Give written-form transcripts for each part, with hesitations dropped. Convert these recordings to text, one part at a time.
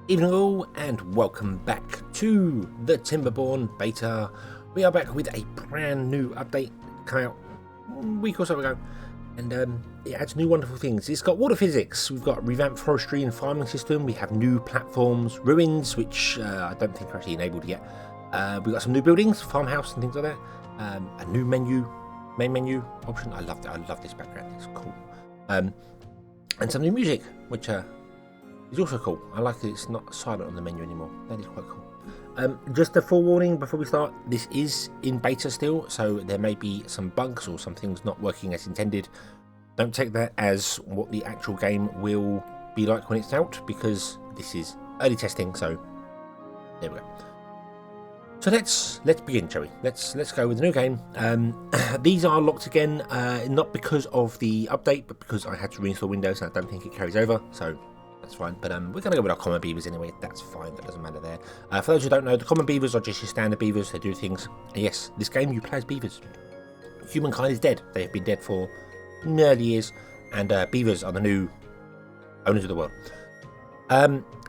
Evening all, and welcome back to the Timberborn beta. We are back with a brand new update coming out a week or so ago, and it adds new wonderful things. It's got water physics, we've got revamped forestry and farming system, we have new platforms, ruins, which I don't think are actually enabled yet. We've got some new buildings, farmhouse and things like that, a new main menu option. I love this background, it's cool. And some new music, which it's also cool. I like that it's not silent on the menu anymore. That is quite cool. Just a forewarning before we start, this is in beta still, so there may be some bugs or some things not working as intended. Don't take that as what the actual game will be like when it's out, because this is early testing, so there we go. So let's begin, shall we? Let's go with the new game. These are locked again, not because of the update, but because I had to reinstall Windows and I don't think it carries over, so that's fine. But we're going to go with our common beavers anyway. That's fine. That doesn't matter there. For those who don't know, the common beavers are just your standard beavers. They do things. And yes, this game you play as beavers. Humankind is dead. They have been dead for nearly years, and beavers are the new owners of the world.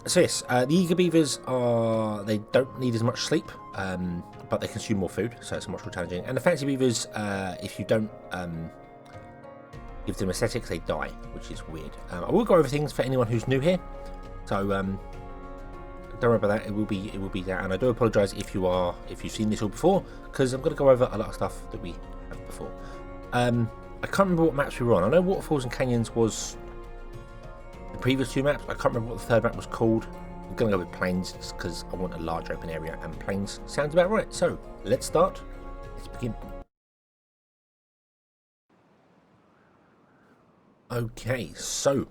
So yes, the eager beavers they don't need as much sleep, but they consume more food, so it's much more challenging. And the fancy beavers, if you don't give them aesthetics, they die, which is weird. I will go over things for anyone who's new here, so don't worry about that. It will be that, and I do apologise if you've seen this all before, because I'm going to go over a lot of stuff that we have before. I can't remember what maps we were on. I know waterfalls and canyons was the previous two maps. I can't remember what the third map was called. I'm going to go with plains because I want a large open area, and plains sounds about right. So let's start. Let's begin. Okay, so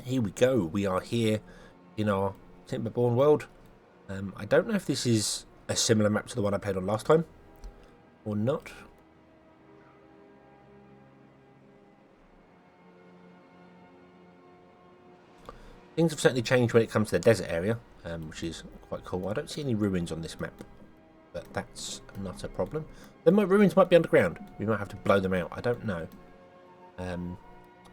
here we go. We are here in our Timberborn world. I don't know if this is a similar map to the one I played on last time or not. Things have certainly changed when it comes to the desert area, which is quite cool. I don't see any ruins on this map, but that's not a problem. The ruins might be underground. We might have to blow them out. I don't know.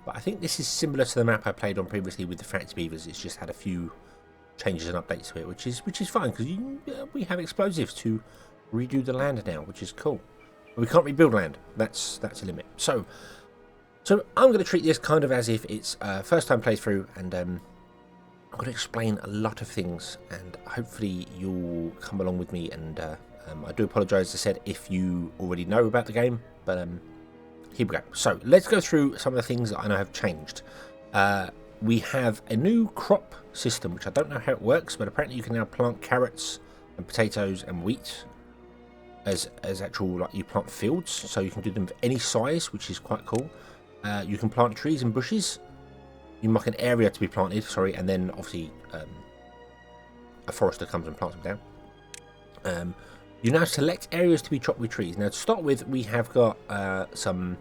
But I think this is similar to the map I played on previously with the fancy beavers. It's just had a few changes and updates to it, which is fine, because we have explosives to redo the land now, which is cool. But we can't rebuild land. That's a limit. So I'm going to treat this kind of as if it's first time playthrough, and I'm going to explain a lot of things, and hopefully you'll come along with me. And I do apologise, as I said, if you already know about the game, but here we go. So let's go through some of the things that I know have changed. We have a new crop system, which I don't know how it works, but apparently you can now plant carrots and potatoes and wheat as actual, like, you plant fields, so you can do them of any size, which is quite cool. You can plant trees and bushes. You mark an area to be planted, and then obviously a forester comes and plants them down. You now select areas to be chopped with trees. Now, to start with, we have got some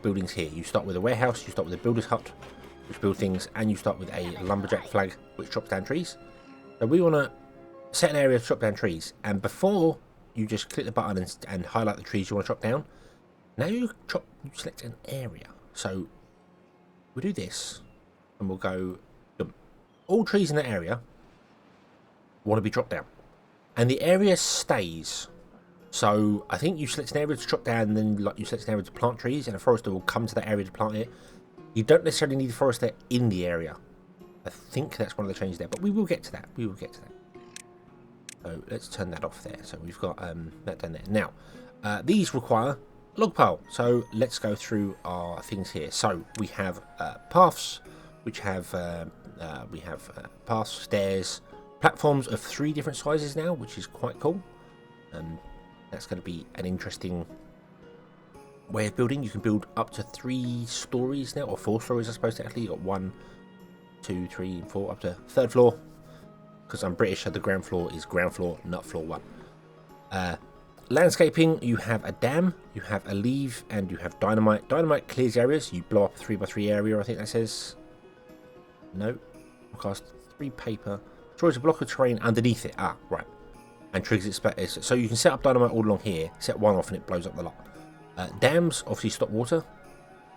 buildings here. You start with a warehouse, you start with a builder's hut, which build things, and you start with a lumberjack flag, which chops down trees. So we want to set an area to chop down trees, and before you just click the button and highlight the trees you want to chop down, now you select an area. So we'll do this, and we'll go, all trees in that area want to be chopped down. And the area stays. So I think you select an area to chop down, and then you select an area to plant trees, and a forester will come to that area to plant it. You don't necessarily need a forester in the area. I think that's one of the changes there, but we will get to that. So let's turn that off there. So we've got that done there. Now, these require a log pile. So let's go through our things here. So we have paths, which have paths, stairs, platforms of 3 different sizes now, which is quite cool. That's going to be an interesting way of building. You can build up to 3 stories now, or 4 stories, I suppose. Technically, you got 1, 2, 3, and 4, up to 3rd floor. Because I'm British, so the ground floor is ground floor, not floor 1. Landscaping, you have a dam, you have a leave, and you have dynamite. Dynamite clears areas. You blow up a 3x3 area, I think that says. No. Cast 3 paper. Destroys a block of terrain underneath it. Ah, right. And triggers its. So you can set up dynamite all along here, set one off, and it blows up the lot. Dams obviously stop water,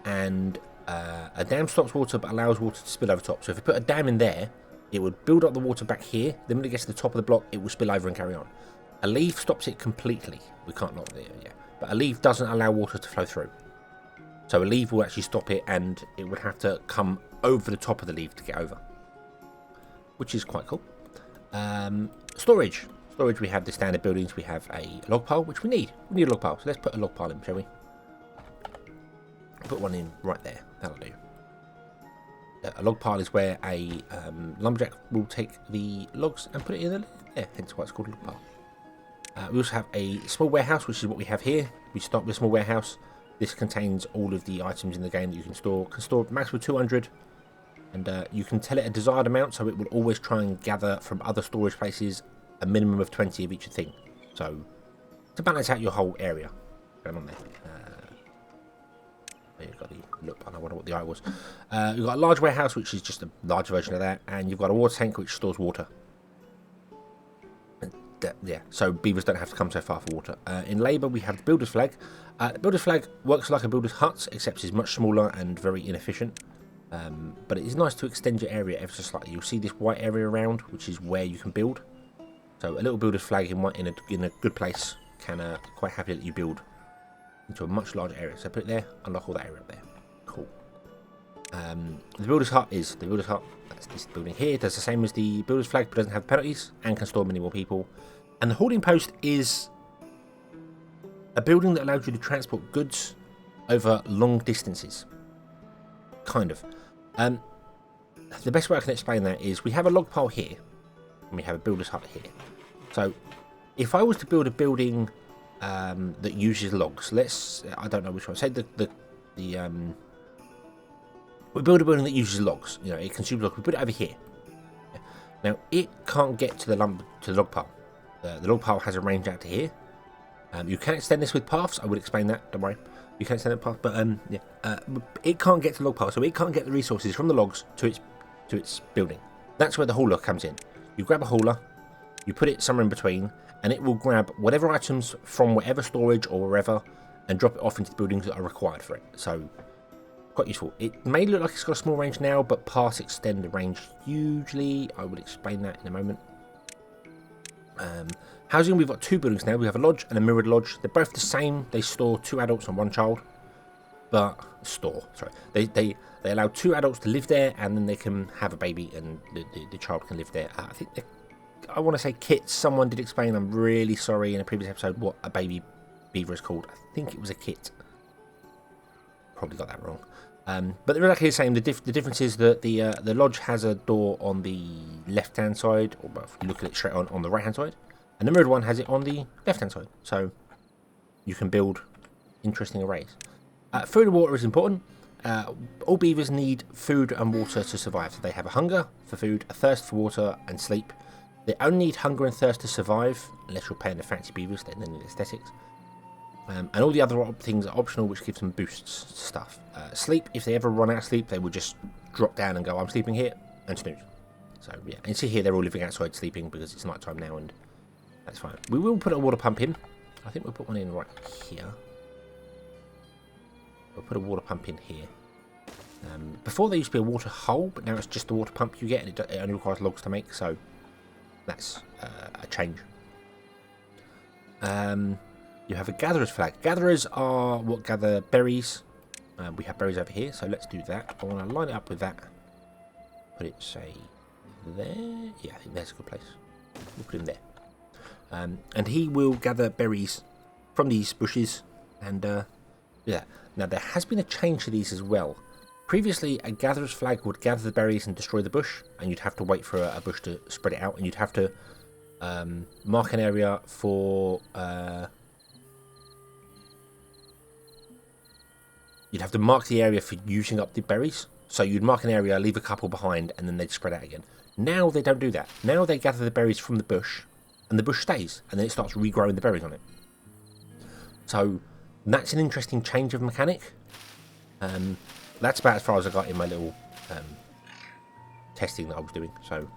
and a dam stops water but allows water to spill over top. So if you put a dam in there, it would build up the water back here. Then when it gets to the top of the block, it will spill over and carry on. A leaf stops it completely. We can't knock there, yeah. But a leaf doesn't allow water to flow through. So a leaf will actually stop it, and it would have to come over the top of the leaf to get over, which is quite cool. Storage. Storage, we have the standard buildings. We have a log pile, which we need. We need a log pile, so let's put a log pile in, shall we? Put one in right there. That'll do. A log pile is where a lumberjack will take the logs and put it in there, hence why it's called a log pile. We also have a small warehouse, which is what we have here. We start with a small warehouse. This contains all of the items in the game that you can store. Can store maximum 200, and you can tell it a desired amount, so it will always try and gather from other storage places a minimum of 20 of each thing. So to balance out your whole area going on there. You've got the look. I wonder what the eye was. You've got a large warehouse, which is just a large version of that, and you've got a water tank which stores water. Yeah, so beavers don't have to come so far for water. In labour, we have the builder's flag. The builder's flag works like a builder's hut, except it's much smaller and very inefficient. But it is nice to extend your area ever so slightly. You'll see this white area around, which is where you can build. So a little builder's flag in a good place can quite happily let you build into a much larger area. So put it there, unlock all that area up there. Cool. The builder's hut is the builder's hut. That's this building here. It does the same as the builder's flag, but doesn't have penalties and can store many more people. And the hoarding post is a building that allows you to transport goods over long distances. Kind of. The best way I can explain that is we have a log pile here, and we have a builder's hut here. So if I was to build a building that uses logs, I don't know which one. Say we build a building that uses logs. You know, it consumes logs. We put it over here. Now it can't get to the log pile. The log pile has a range out to here. You can extend this with paths. I would explain that. Don't worry. You can extend the path, but it can't get to the log pile, so it can't get the resources from the logs to its building. That's where the hauler comes in. You grab a hauler, you put it somewhere in between, and it will grab whatever items from whatever storage or wherever and drop it off into the buildings that are required for it. So quite useful. It may look like it's got a small range now, but paths extend the range hugely. I will explain that in a moment. Housing, we've got two buildings now. We have a lodge and a mirrored lodge. They're both the same. They store 2 adults and 1 child. They allow 2 adults to live there, and then they can have a baby, and the child can live there. I want to say kits. Someone did explain. I'm really sorry in a previous episode what a baby beaver is called. I think it was a kit. Probably got that wrong. But they're exactly the same. The difference is that the lodge has a door on the left-hand side, or if you look at it straight on the right-hand side, and the mirrored one has it on the left-hand side. So you can build interesting arrays. Food and water is important. All beavers need food and water to survive. So they have a hunger for food, a thirst for water, and sleep. They only need hunger and thirst to survive, unless you're paying the fancy beavers, then they need aesthetics. And all the other things are optional, which gives them boosts to stuff. Sleep, if they ever run out of sleep, they will just drop down and go, I'm sleeping here, and snooze. So yeah, and you see here they're all living outside sleeping because it's night time now, and that's fine. We will put a water pump in. I think we'll put one in right here. We'll put a water pump in here. Before there used to be a water hole, but now it's just the water pump you get, and it only requires logs to make, so that's a change. You have a gatherer's flag. Gatherers are what gather berries. We have berries over here, so let's do that. I want to line it up with that. Put it, say, there. Yeah, I think that's a good place. We'll put him there. And he will gather berries from these bushes. And, yeah. Now, there has been a change to these as well. Previously, a gatherer's flag would gather the berries and destroy the bush. And you'd have to wait for a bush to spread it out. And you'd have to mark an area for... You'd have to mark the area for using up the berries. So you'd mark an area, leave a couple behind, and then they'd spread out again. Now they don't do that. Now they gather the berries from the bush, and the bush stays, and then it starts regrowing the berries on it. So that's an interesting change of mechanic. That's about as far as I got in my little testing that I was doing. So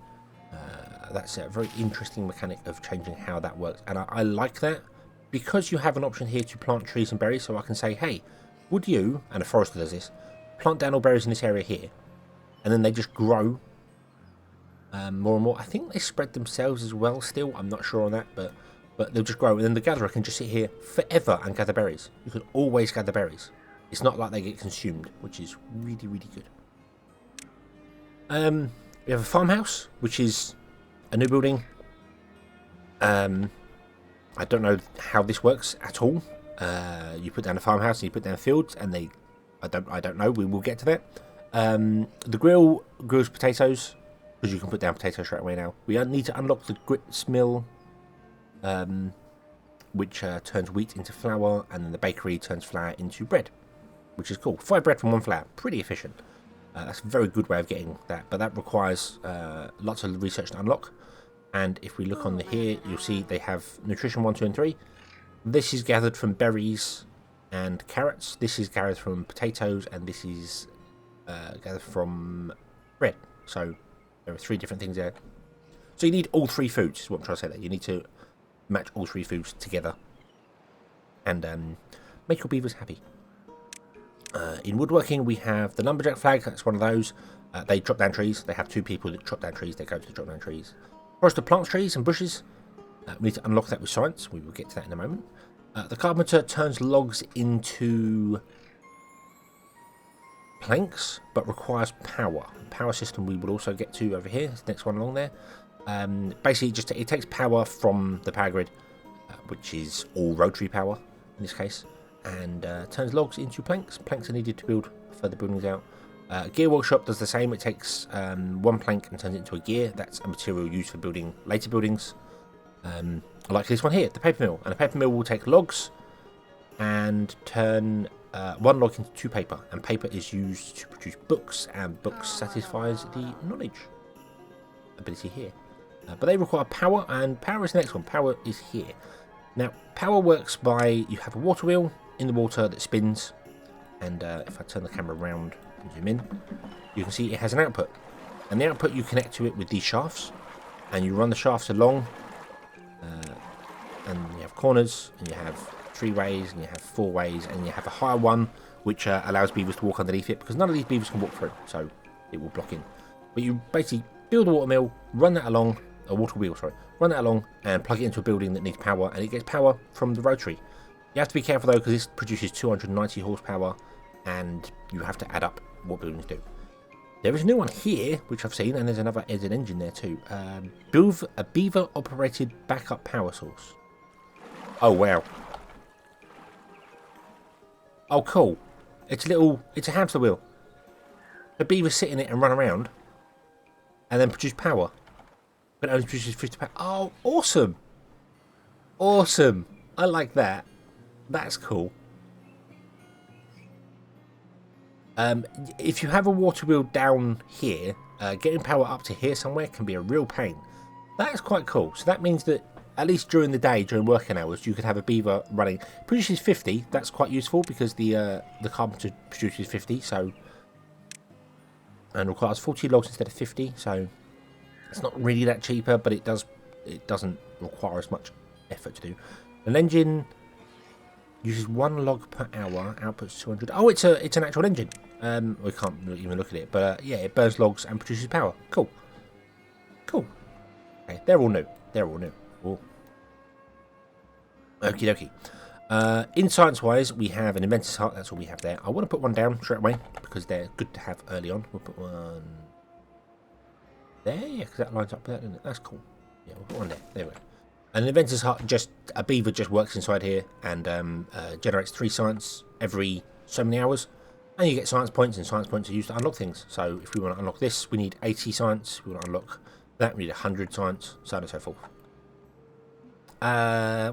that's a very interesting mechanic of changing how that works. And I like that, because you have an option here to plant trees and berries, so I can say, hey, would you, and a forester does this, plant down all berries in this area here, and then they just grow more and more. I think they spread themselves as well still. I'm not sure on that, but they'll just grow. And then the gatherer can just sit here forever and gather berries. You can always gather berries. It's not like they get consumed, which is really, really good. We have a farmhouse, which is a new building. I don't know how this works at all. You put down a farmhouse and you put down fields, and I don't know. We will get to that. The grill grills potatoes, because you can put down potatoes straight away now. We need to unlock the grits mill, which turns wheat into flour, and then the bakery turns flour into bread, which is cool. 5 bread from 1 flour, pretty efficient. That's a very good way of getting that, but that requires lots of research to unlock. And if we look on here, you'll see they have nutrition 1, 2, and 3. This is gathered from berries and carrots. This is gathered from potatoes, and this is gathered from bread. So there are 3 different things there. So you need all 3 foods, is what I'm trying to say there. You need to match all 3 foods together and make your beavers happy. In woodworking, we have the lumberjack flag. That's one of those. They chop down trees. They have 2 people that chop down trees. They go to chop down trees. Forester plants trees and bushes. We need to unlock that with science. We will get to that in a moment. The carpenter turns logs into planks, but requires power. The power system we will also get to over here. It's the next one along there. Basically, it takes power from the power grid, which is all rotary power in this case, and turns logs into planks. Planks are needed to build further buildings out. Gear workshop does the same. It takes 1 plank and turns it into a gear. That's a material used for building later buildings. Like this one here, the paper mill. And a paper mill will take logs and turn 1 log into 2 paper. And paper is used to produce books, and books satisfies the knowledge ability here. But they require power, and power is the next one. Power is here. Now, power works by, you have a water wheel in the water that spins. And if I turn the camera around and zoom in, you can see it has an output. And the output, you connect to it with these shafts. And you run the shafts along. And you have corners, and you have 3 ways, and you have 4 ways, and you have a higher one, which allows beavers to walk underneath it, because none of these beavers can walk through, so it will block in. But you basically build a water mill, run that along, a water wheel, sorry, run that along, and plug it into a building that needs power, and it gets power from the rotary. You have to be careful though, because this produces 290 horsepower, and you have to add up what buildings do. There is a new one here, which I've seen, and there's an engine there too. A beaver-operated backup power source. Oh, wow. Oh, cool. It's a hamster wheel. The beavers sit in it and run around, and then produce power. But it only produces 50 power. Oh, awesome. Awesome. I like that. That's cool. If you have a water wheel down here, getting power up to here somewhere can be a real pain. That is quite cool. So that means that at least during the day, during working hours, you could have a beaver running. It produces 50. That's quite useful because the carpenter produces 50, so, and requires 40 logs instead of 50. So it's not really that cheaper, but it doesn't require as much effort to do. An engine uses 1 log per hour, outputs 200. Oh, it's an actual engine. We can't even look at it, but yeah, it burns logs and produces power. Cool. Cool. Okay, they're all new. They're all new. Cool. Okie dokie. In science-wise, we have an inventor's hut. That's all we have there. I want to put one down straight away because they're good to have early on. We'll put one there, yeah, because that lines up with that, doesn't it? That's cool. Yeah, we'll put one there. There we go. An inventor's hut, a beaver just works inside here and generates 3 science every so many hours. And you get science points, and science points are used to unlock things. So if we want to unlock this, we need 80 science. If we want to unlock that, we need 100 science, so on and so forth.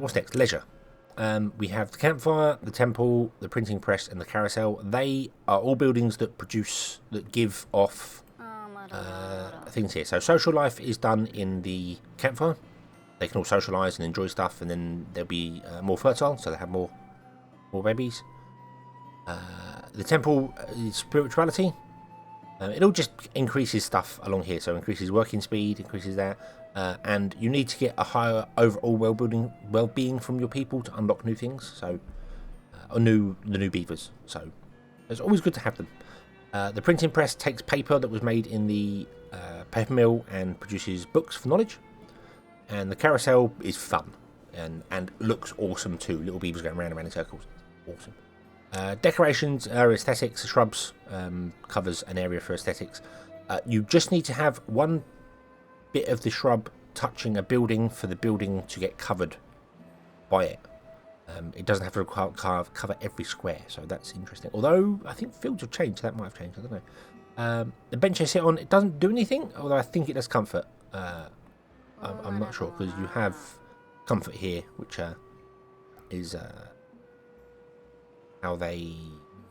What's next? Leisure. We have the campfire, the temple, the printing press, and the carousel. They are all buildings that give off things here. So social life is done in the campfire. They can all socialise and enjoy stuff, and then they'll be more fertile, so they have more babies. The temple is spirituality. It all just increases stuff along here, so increases working speed, increases that, and you need to get a higher overall well-being from your people to unlock new things. So, the new beavers. So, it's always good to have them. The printing press takes paper that was made in the paper mill and produces books for knowledge. And the carousel is fun and looks awesome too. Little beavers going round and round in circles. Awesome. Decorations are aesthetics. Shrubs covers an area for aesthetics. You just need to have one bit of the shrub touching a building for the building to get covered by it. It doesn't have to cover every square, so that's interesting. Although I think fields have changed, that might have changed. I don't know. The bench I sit on, it doesn't do anything, although I think it does comfort. I'm not sure, because you have comfort here, which is how they,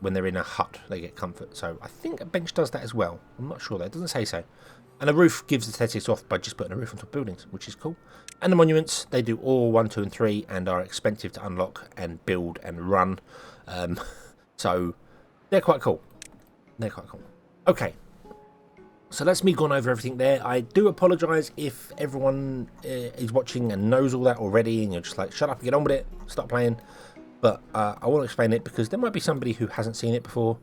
when they're in a hut, they get comfort. So I think a bench does that as well. I'm not sure though, it doesn't say so. And a roof gives aesthetics off by just putting a roof on top of buildings, which is cool. And the monuments, they do all 1, 2 and 3 and are expensive to unlock and build and run. So they're quite cool. They're quite cool. Okay. So that's me gone over everything there. I do apologise if everyone is watching and knows all that already and you're just like, shut up and get on with it, stop playing. But I want to explain it because there might be somebody who hasn't seen it before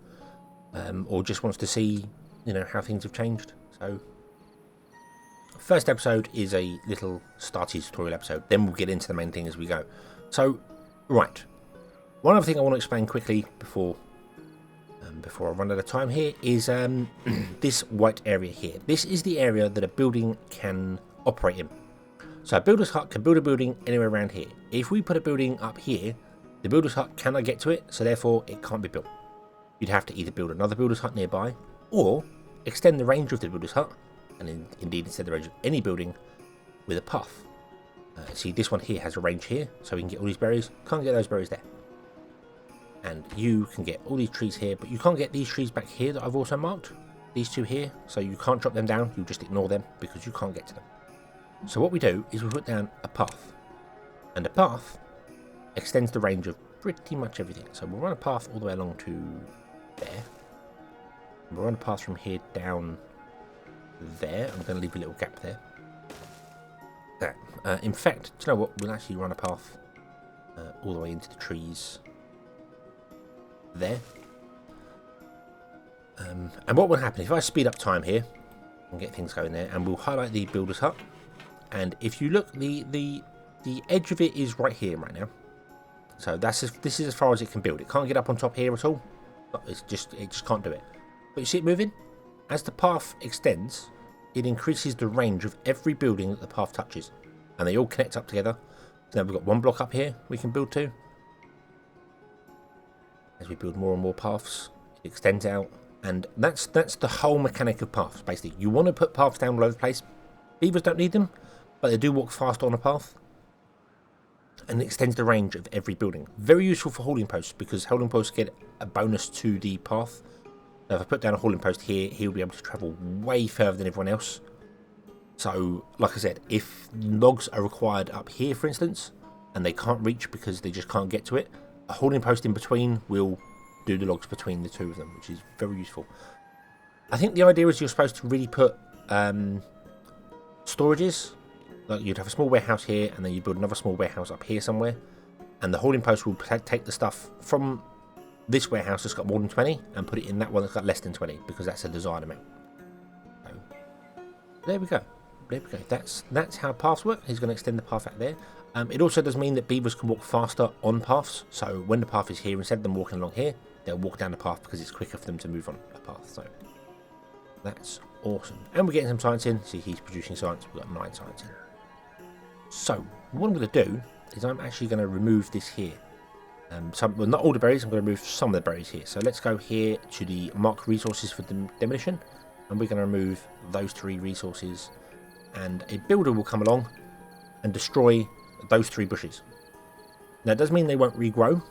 or just wants to see, you know, how things have changed. So first episode is a little starty tutorial episode. Then we'll get into the main thing as we go. So, right. One other thing I want to explain quickly before I run out of time here is this white area here. This is the area that a building can operate in. So a builder's hut can build a building anywhere around here. If we put a building up here, the builder's hut cannot get to it, so therefore it can't be built. You'd have to either build another builder's hut nearby, or extend the range of the builder's hut, and indeed extend the range of any building with a path. See, this one here has a range here, so we can get all these berries. Can't get those berries there. And you can get all these trees here, but you can't get these trees back here that I've also marked. These two here, so you can't drop them down, you just ignore them because you can't get to them. So what we do is we put down a path. And a path extends the range of pretty much everything. So we'll run a path all the way along to there. We'll run a path from here down there. I'm going to leave a little gap there. There. In fact, do you know what? We'll actually run a path all the way into the trees there. And what will happen if I speed up time here and get things going there, and we'll highlight the builder's hut. And if you look, the edge of it is right here right now. So this is as far as it can build. It can't get up on top here at all. It just can't do it. But you see it moving? As the path extends, it increases the range of every building that the path touches. And they all connect up together. So now we've got one block up here we can build to. As we build more and more paths, it extends out. And that's the whole mechanic of paths, basically. You want to put paths down all over the place. Beavers don't need them, but they do walk fast on a path. And it extends the range of every building. Very useful for hauling posts, because hauling posts get a bonus to the path. Now if I put down a hauling post here, he'll be able to travel way further than everyone else. So, like I said, if logs are required up here, for instance, and they can't reach because they just can't get to it, a hauling post in between will do the logs between the two of them, which is very useful. I think the idea is you're supposed to really put storages. Like you'd have a small warehouse here, and then you build another small warehouse up here somewhere, and the hauling post will take the stuff from this warehouse that's got more than 20 and put it in that one that's got less than 20, because that's a desired amount. So, there we go. There we go. That's how paths work. He's going to extend the path out there. It also does mean that beavers can walk faster on paths. So when the path is here, instead of them walking along here, they'll walk down the path because it's quicker for them to move on a path. So that's awesome. And we're getting some science in. See, he's producing science. We've got 9 science in. So what I'm going to do is I'm actually going to remove this here. Well, not all the berries. I'm going to remove some of the berries here. So let's go here to the mark resources for demolition, and we're going to remove those 3 resources. And a builder will come along and destroy those 3 bushes. Now it does mean they won't regrow,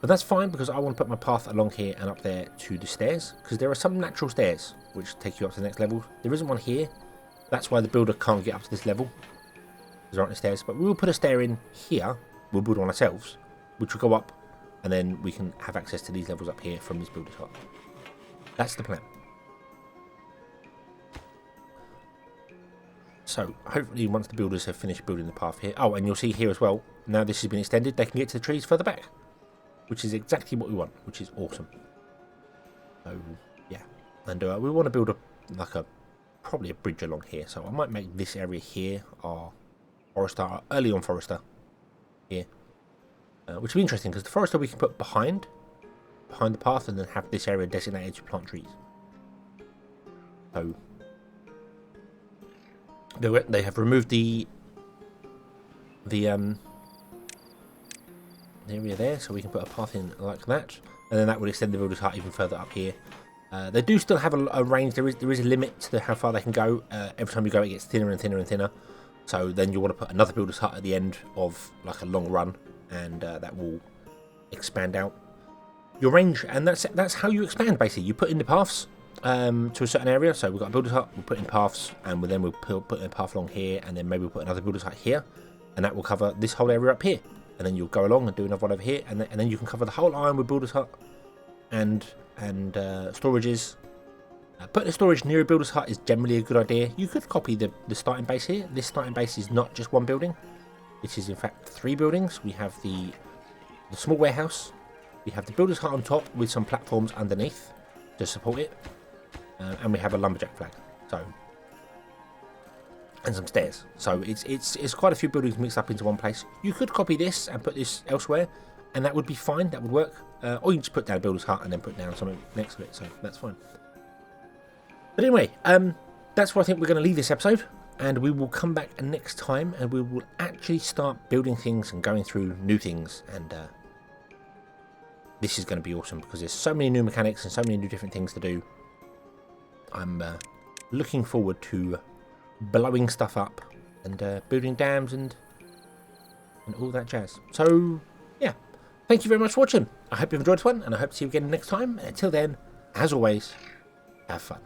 but that's fine because I want to put my path along here and up there to the stairs, because there are some natural stairs which take you up to the next level. There isn't one here. That's why the builder can't get up to this level. There aren't any stairs, but we will put a stair in here. We'll build one ourselves, which will go up, and then we can have access to these levels up here from this builder's hut. That's the plan. So hopefully once the builders have finished building the path here, oh, and you'll see here as well, now this has been extended, they can get to the trees further back, which is exactly what we want, which is awesome. So yeah, and we want to build like a probably a bridge along here. So I might make this area here our forester, our early on forester here. Which will be interesting because the forester we can put behind the path and then have this area designated to plant trees. So they have removed the area there, so we can put a path in like that, and then that would extend the builder's hut even further up here. They do still have a range. There is a limit to how far they can go. Every time you go, it gets thinner and thinner and thinner. So then you want to put another builder's hut at the end of like a long run, and that will expand out your range. And that's how you expand basically. You put in the paths to a certain area. So we've got a builder's hut. We'll put in paths, and then we'll put in a path along here, and then maybe we'll put another builder's hut here, and that will cover this whole area up here. And then you'll go along and do another one over here, and then you can cover the whole iron with builder's hut and storages. Putting a storage near a builder's hut is generally a good idea. You could copy the starting base here. This starting base is not just one building. It is in fact 3 buildings. We have the small warehouse. We have the builder's hut on top with some platforms underneath to support it. And we have a lumberjack flag. And some stairs. So it's quite a few buildings mixed up into one place. You could copy this and put this elsewhere, and that would be fine. That would work. Or you just put down a builder's hut and then put down something next to it. So that's fine. But anyway, that's where I think we're going to leave this episode, and we will come back next time, and we will actually start building things and going through new things. And this is going to be awesome because there's so many new mechanics and so many new different things to do. I'm looking forward to blowing stuff up and building dams and all that jazz. So yeah, thank you very much for watching. I hope you've enjoyed this one, and I hope to see you again next time. Until then, as always, have fun.